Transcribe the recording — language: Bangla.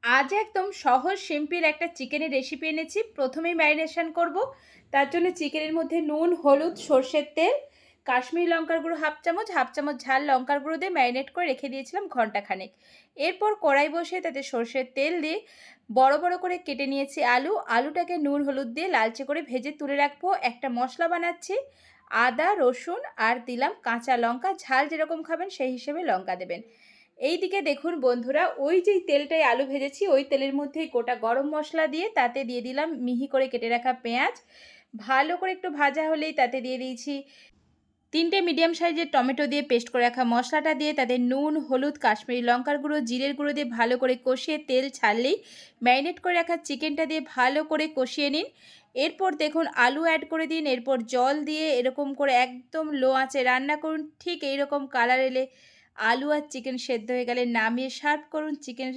আজ একদম সহজ সিম্পল একটা চিকেনের রেসিপি এনেছি। প্রথমেই ম্যারিনেশন করব। তার জন্য চিকেনের মধ্যে নুন, হলুদ, সর্ষের তেল, কাশ্মীরি লঙ্কার গুঁড়ো হাফ চামচ ঝাল লঙ্কার গুঁড়ো দিয়ে ম্যারিনেট করে রেখে দিয়েছিলাম ঘন্টাখানেক। এরপর কড়াই বসিয়ে তাতে সর্ষের তেল দিয়ে বড় বড় করে কেটে নিয়েছি আলুটাকে নুন হলুদ দিয়ে লালচে করে ভেজে তুলে রাখবো। একটা মশলা বানাচ্ছি, আদা রসুন আর দিলাম কাঁচা লঙ্কা, ঝাল যেরকম খাবেন সেই হিসেবে লঙ্কা দেবেন। এইদিকে দেখুন বন্ধুরা, ওই যেই তেলটায় আলু ভেজেছি ওই তেলের মধ্যেই গোটা গরম মশলা দিয়ে তাতে দিয়ে দিলাম মিহি করে কেটে রাখা পেঁয়াজ। ভালো করে একটু ভাজা হলেই তাতে দিয়ে দিয়েছি 3টে মিডিয়াম সাইজের টমেটো দিয়ে পেস্ট করে রাখা মশলাটা দিয়ে তাতে নুন, হলুদ, কাশ্মীরি লঙ্কার গুঁড়ো, জিরের গুঁড়ো দিয়ে ভালো করে কষিয়ে তেল ছাড়লেই ম্যারিনেট করে রাখা চিকেনটা দিয়ে ভালো করে কষিয়ে নিন। এরপর দেখুন আলু অ্যাড করে দিন, এরপর জল দিয়ে এরকম করে একদম লো আঁচে রান্না করুন। ঠিক এইরকম কালার এলে আলু আর চিকেন সেদ্ধ হয়ে গেলে নামিয়ে সার্ভ করুন। চিকেন